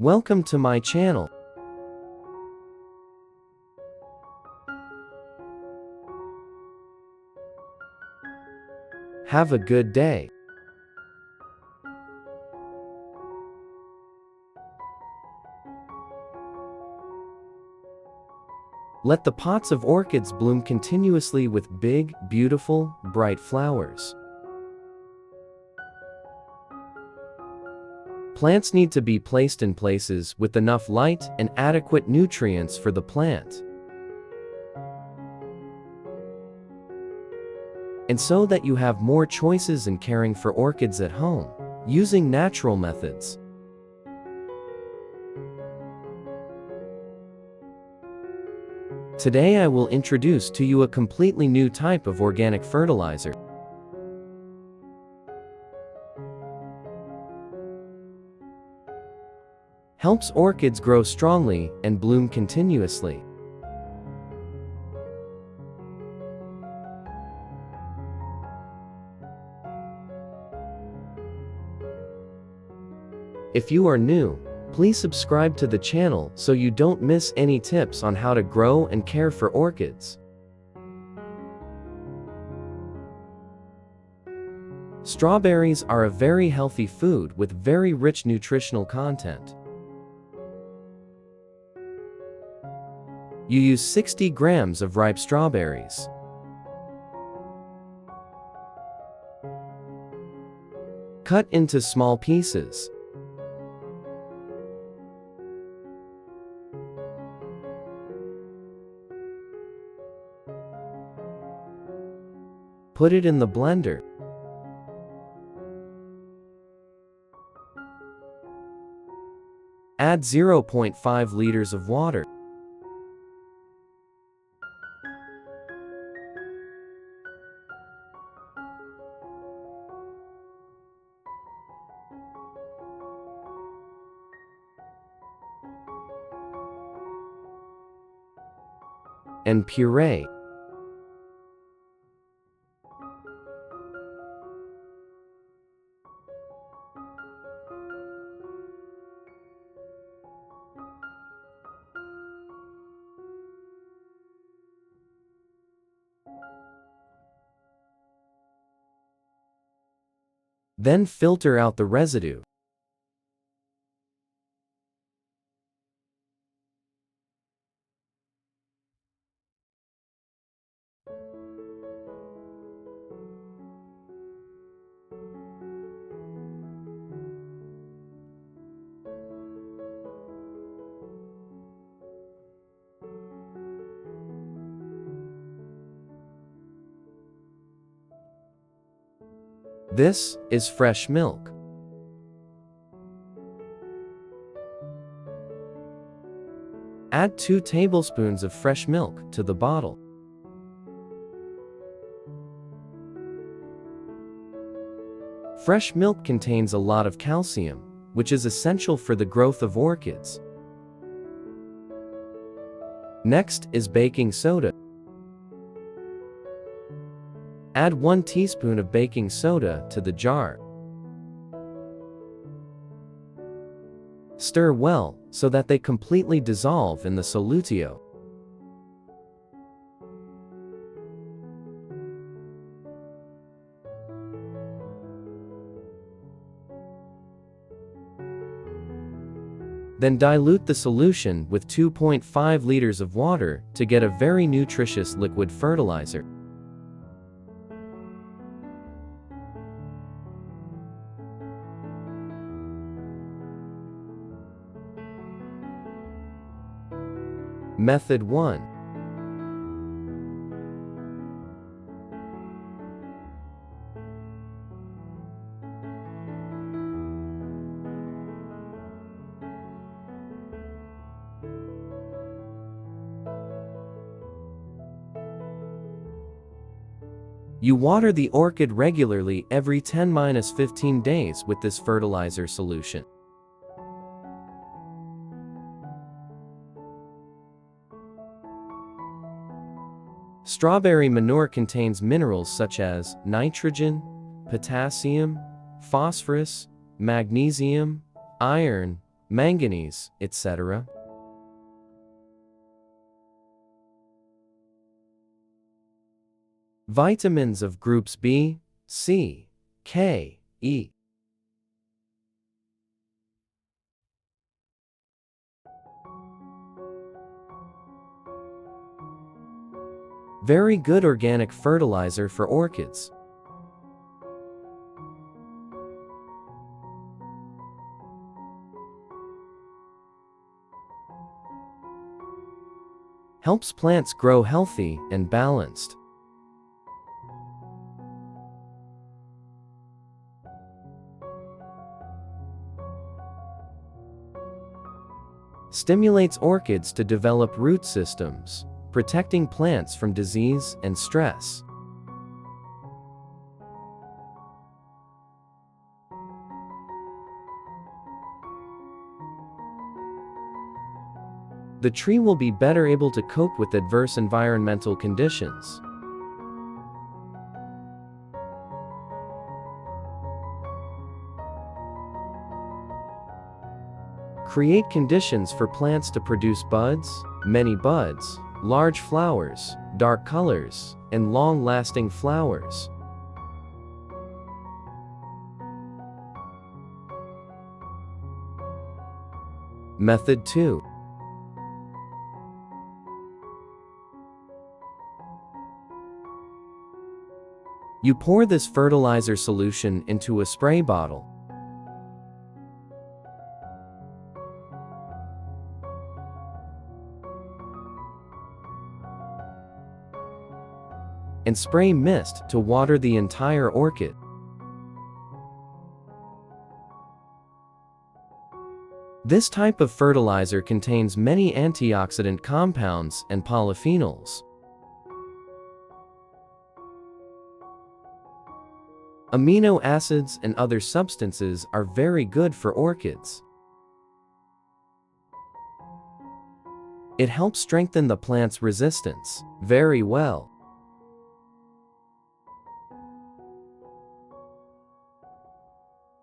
Welcome to my channel. Have a good day. Let the pots of orchids bloom continuously with big, beautiful, bright flowers. Plants need to be placed in places with enough light and adequate nutrients for the plant. And so that you have more choices in caring for orchids at home, using natural methods. Today I will introduce to you a completely new type of organic fertilizer. Helps orchids grow strongly and bloom continuously. If you are new, please subscribe to the channel so you don't miss any tips on how to grow and care for orchids. Strawberries are a very healthy food with very rich nutritional content. You use 60 grams of ripe strawberries. Cut into small pieces. Put it in the blender. Add 0.5 liters of water. And puree. Then filter out the residue. This is fresh milk. Add 2 tablespoons of fresh milk to the bottle. Fresh milk contains a lot of calcium, which is essential for the growth of orchids. Next is baking soda. Add 1 teaspoon of baking soda to the jar. Stir well so that they completely dissolve in the solutio. Then dilute the solution with 2.5 liters of water to get a very nutritious liquid fertilizer. Method 1. You water the orchid regularly every 10–15 days with this fertilizer solution. Strawberry manure contains minerals such as nitrogen, potassium, phosphorus, magnesium, iron, manganese, etc. Vitamins of groups B, C, K, E. Very good organic fertilizer for orchids. Helps plants grow healthy and balanced. Stimulates orchids to develop root systems, protecting plants from disease and stress. The tree will be better able to cope with adverse environmental conditions. Create conditions for plants to produce buds, many buds, large flowers, dark colors, and long-lasting flowers. Method 2. You pour this fertilizer solution into a spray bottle. And spray mist to water the entire orchid. This type of fertilizer contains many antioxidant compounds and polyphenols. Amino acids and other substances are very good for orchids. It helps strengthen the plant's resistance very well.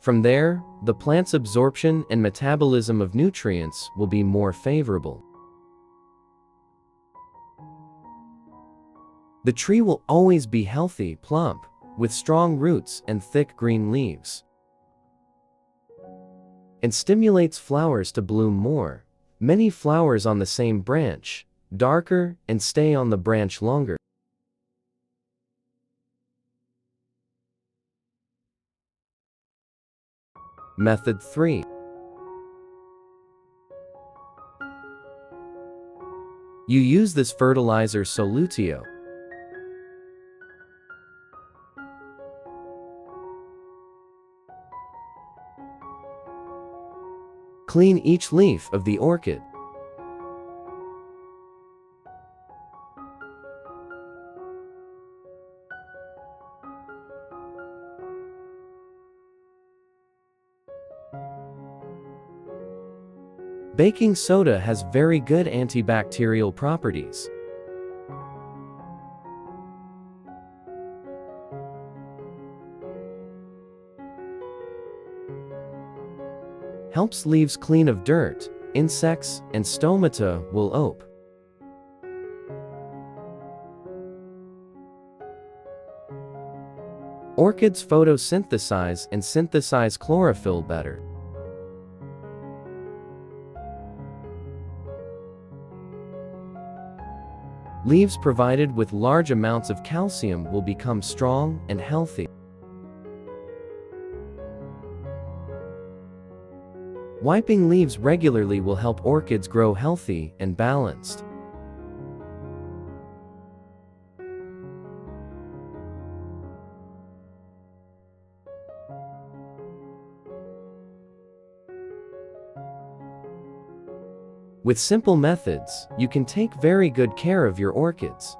From there, the plant's absorption and metabolism of nutrients will be more favorable. The tree will always be healthy, plump, with strong roots and thick green leaves. And stimulates flowers to bloom more, many flowers on the same branch, darker, and stay on the branch longer. Method 3. You use this fertilizer solutio. Clean each leaf of the orchid. Baking soda has very good antibacterial properties. Helps leaves clean of dirt, insects, and stomata will ope. Orchids photosynthesize and synthesize chlorophyll better. Leaves provided with large amounts of calcium will become strong and healthy. Wiping leaves regularly will help orchids grow healthy and balanced. With simple methods, you can take very good care of your orchids.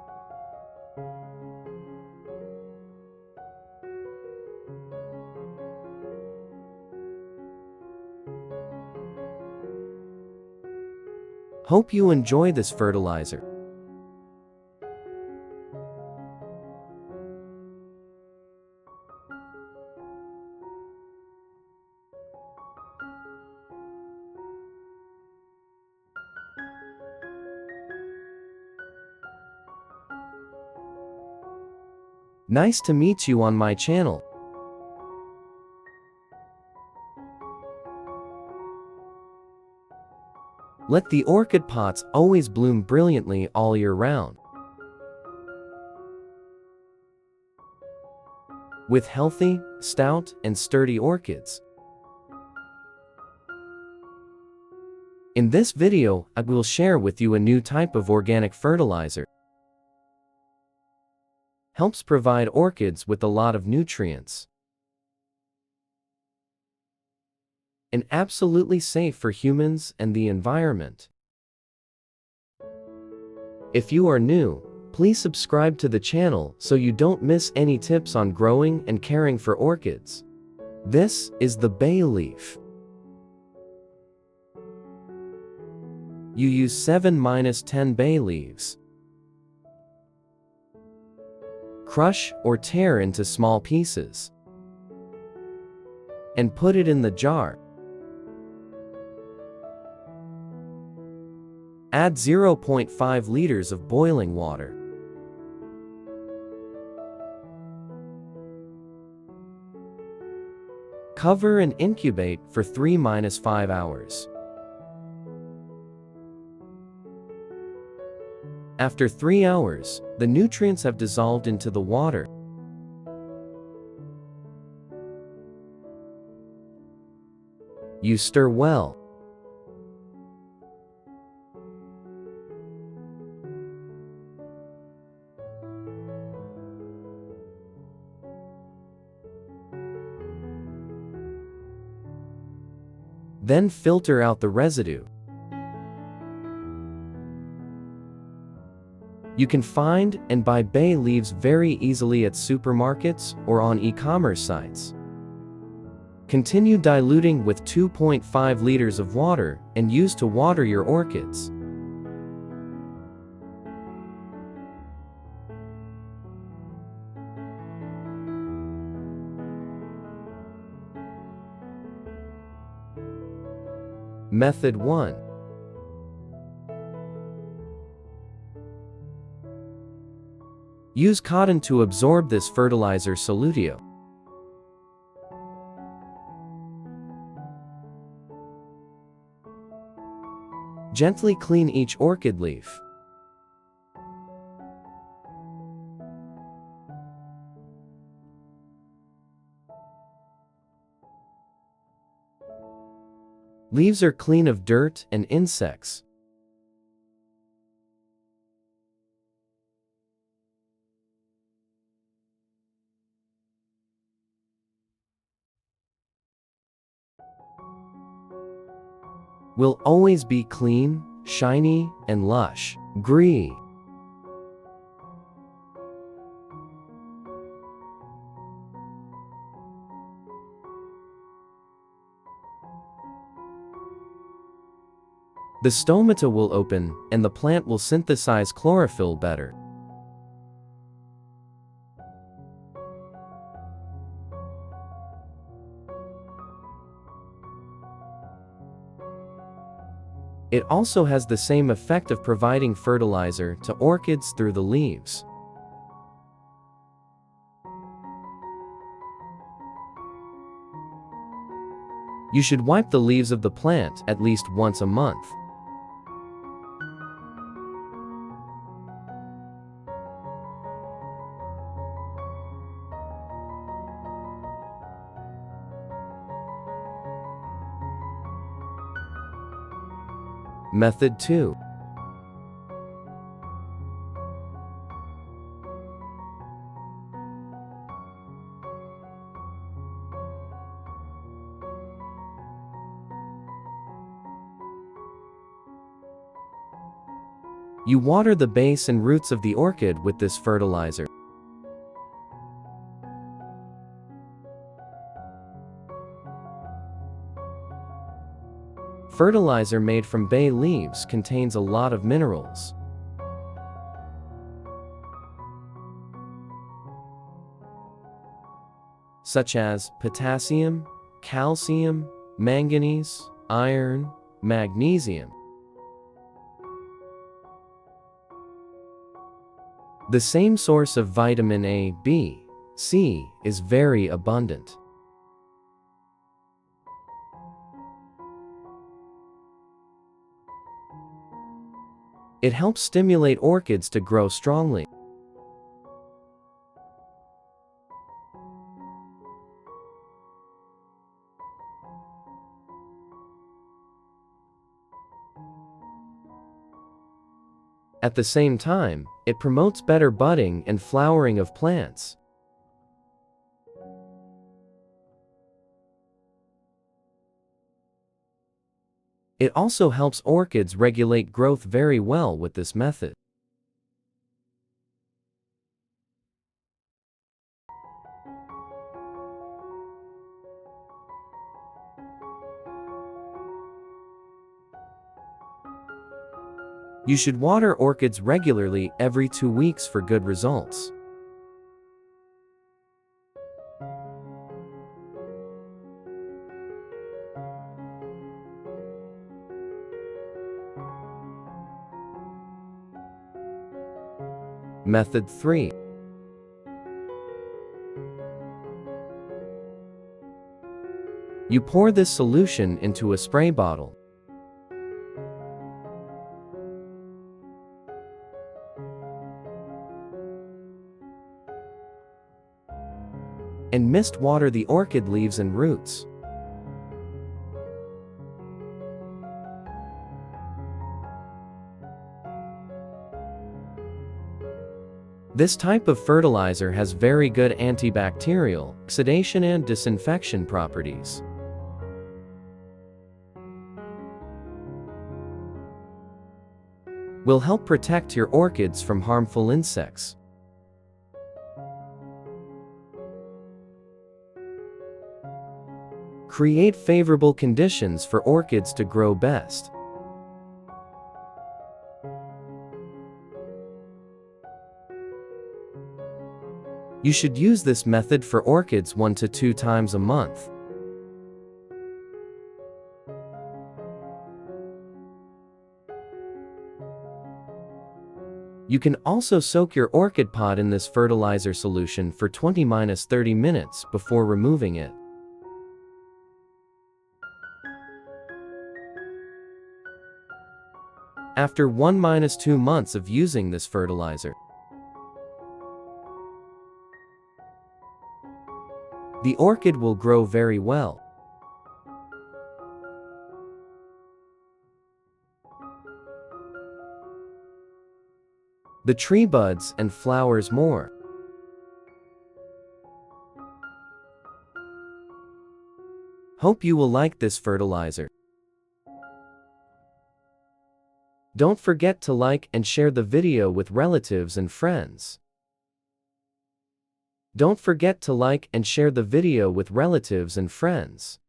Hope you enjoy this fertilizer. Nice to meet you on my channel. Let the orchid pots always bloom brilliantly all year round. With healthy, stout, and sturdy orchids. In this video, I will share with you a new type of organic fertilizer. Helps provide orchids with a lot of nutrients. And absolutely safe for humans and the environment. If you are new, please subscribe to the channel so you don't miss any tips on growing and caring for orchids. This is the bay leaf. You use 7-10 bay leaves. Crush or tear into small pieces. And put it in the jar. Add 0.5 liters of boiling water. Cover and incubate for 3-5 hours. After 3 hours, the nutrients have dissolved into the water. You stir well. Then filter out the residue. You can find and buy bay leaves very easily at supermarkets or on e-commerce sites. Continue diluting with 2.5 liters of water and use to water your orchids. Method 1. Use cotton to absorb this fertilizer solutio. Gently clean each orchid leaf. Leaves are clean of dirt and insects. Will always be clean, shiny, and lush. Green. The stomata will open, and the plant will synthesize chlorophyll better. It also has the same effect of providing fertilizer to orchids through the leaves. You should wipe the leaves of the plant at least once a month. Method 2. You water the base and roots of the orchid with this fertilizer. Fertilizer made from bay leaves contains a lot of minerals. Such as potassium, calcium, manganese, iron, magnesium. The same source of vitamin A, B, C is very abundant. It helps stimulate orchids to grow strongly. At the same time, it promotes better budding and flowering of plants. It also helps orchids regulate growth very well with this method. You should water orchids regularly every 2 weeks for good results. Method 3. You pour this solution into a spray bottle. And mist water the orchid leaves and roots. This type of fertilizer has very good antibacterial, oxidation and disinfection properties. Will help protect your orchids from harmful insects. Create favorable conditions for orchids to grow best. You should use this method for orchids 1 to 2 times a month. You can also soak your orchid pot in this fertilizer solution for 20–30 minutes before removing it. After 1–2 months of using this fertilizer, the orchid will grow very well. The tree buds and flowers more. Hope you will like this fertilizer. Don't forget to like and share the video with relatives and friends. Don't forget to like and share the video with relatives and friends.